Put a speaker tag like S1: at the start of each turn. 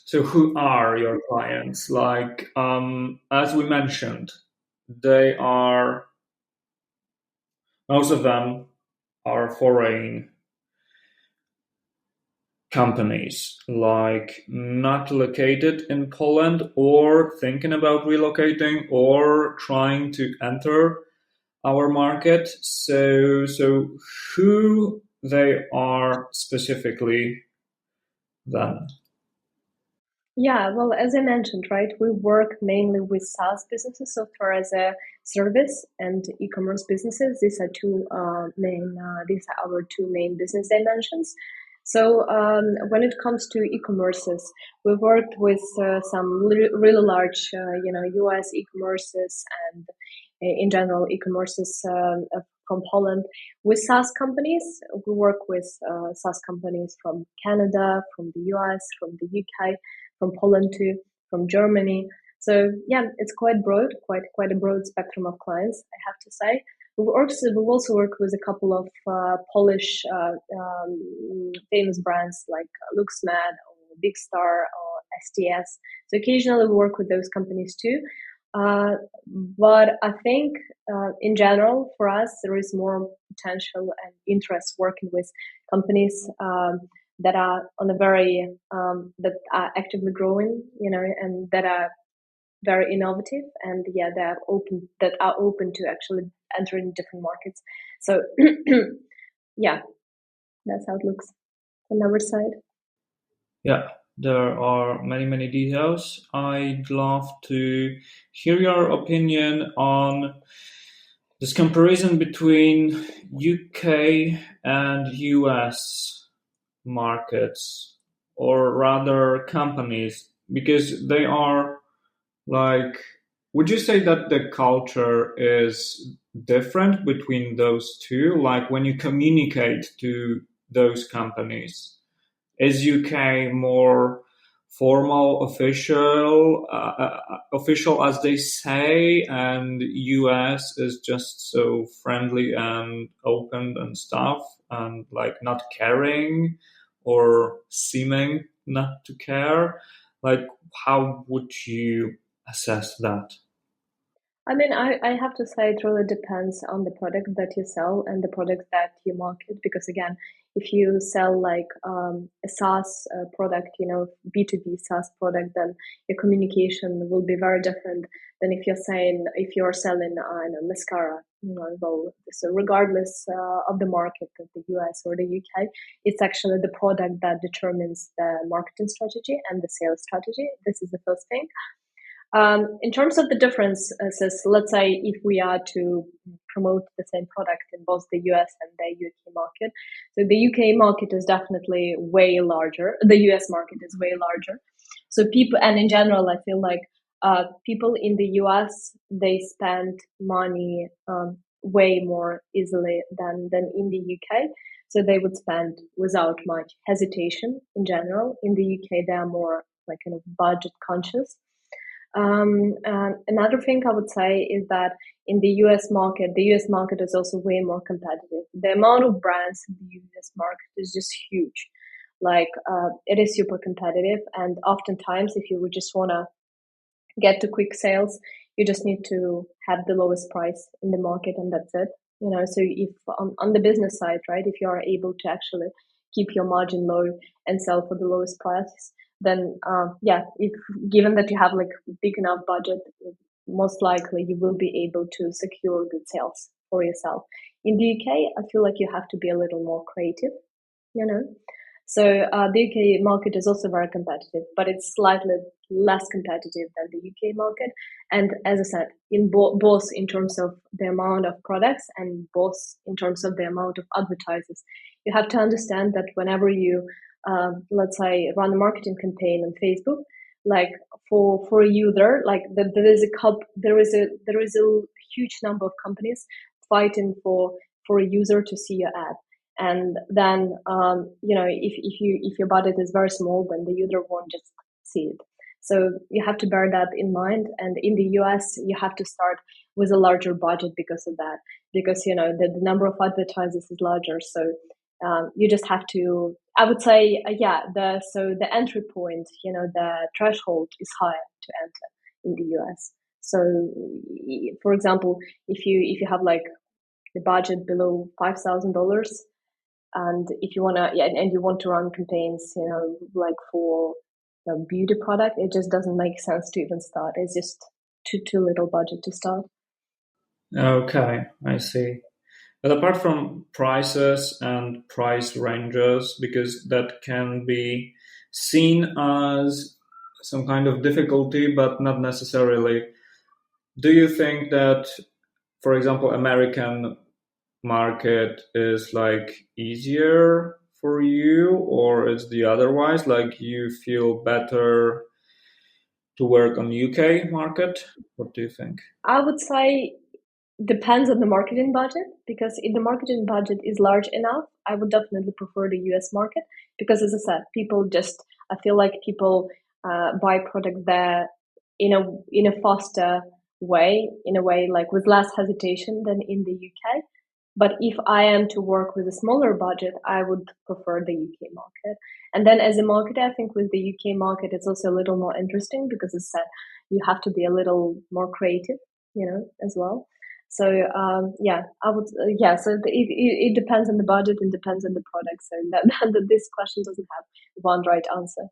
S1: So who are your clients? Like, as we mentioned, they are, most of them are foreign companies, like not located in Poland or thinking about relocating or trying to enter our market. So who they are specifically then?
S2: Yeah, well, as I mentioned, right, we work mainly with SaaS businesses, software as a service, and e-commerce businesses. These are these are our two main business dimensions. So when it comes to e-commerces, we worked with some really large, US e-commerces and in general e-commerces from Poland. With SaaS companies, we work with SaaS companies from Canada, from the US, from the UK, from Poland too, from Germany. So yeah, it's quite broad, quite a broad spectrum of clients, I have to say. We've also worked with a couple of Polish famous brands like LuxMed or Big Star or STS. So occasionally we work with those companies too. But I think in general, for us, there is more potential and interest working with companies that are on a very that are actively growing, and that are very innovative, and that are open to actually entering different markets. So yeah, that's how it looks on our side.
S1: Yeah, there are many details. I'd love to hear your opinion on this comparison between UK and US markets, or rather companies, because they are like, would you say that the culture is different between those two? Like when you communicate to those companies, is UK more formal, official as they say, and US is just so friendly and open and stuff, and like not caring or seeming not to care? Like, how would you assess that?
S2: I mean, I have to say it really depends on the product that you sell and the product that you market. Because again, if you sell like a SaaS product, B2B SaaS product, then your communication will be very different than if you're selling mascara. Well, so regardless of the market of the US or the UK, it's actually the product that determines the marketing strategy and the sales strategy. This is the first thing. In terms of the differences, let's say if we are to promote the same product in both the US and the UK market, so the UK market is definitely way larger. The US market is way larger. So people, and in general, I feel like people in the US, they spend money way more easily than in the UK. So they would spend without much hesitation in general. In the UK, they are more like kind of budget conscious. Another thing I would say is that in the US market is also way more competitive. The amount of brands in the US market is just huge. Like, it is super competitive. And oftentimes, if you would just want to get to quick sales, you just need to have the lowest price in the market, and that's it. So if on the business side, right, if you are able to actually keep your margin low and sell for the lowest price, then if given that you have like big enough budget, most likely you will be able to secure good sales for yourself. In the UK, I feel like you have to be a little more creative, So the UK market is also very competitive, but it's slightly less competitive than the UK market. And as I said, in both in terms of the amount of products and both in terms of the amount of advertisers, you have to understand that whenever you let's say run a marketing campaign on Facebook, like for a user, like there is a huge number of companies fighting for a user to see your ad, and then if your budget is very small, then the user won't just see it. So you have to bear that in mind. And in the US, you have to start with a larger budget because of that, because the number of advertisers is larger. So You just have to, I would say, the entry point, the threshold is higher to enter in the US. So, for example, if you have like the budget below $5,000, and if you and you want to run campaigns, like for a beauty product, it just doesn't make sense to even start. It's just too little budget to start.
S1: Okay, I see. But apart from prices and price ranges, because that can be seen as some kind of difficulty, but not necessarily, do you think that, for example, American market is like easier for you, or is the otherwise, like you feel better to work on UK market? What do you think?
S2: I would say depends on the marketing budget, because if the marketing budget is large enough, I would definitely prefer the US market, because as I said, I feel like people buy products there in a faster way, in a way like with less hesitation than in the UK. But if I am to work with a smaller budget, I would prefer the UK market. And then as a marketer, I think with the UK market, it's also a little more interesting, because as I said, you have to be a little more creative, as well. So I would So it depends on the budget and depends on the product. So that this question doesn't have one right answer.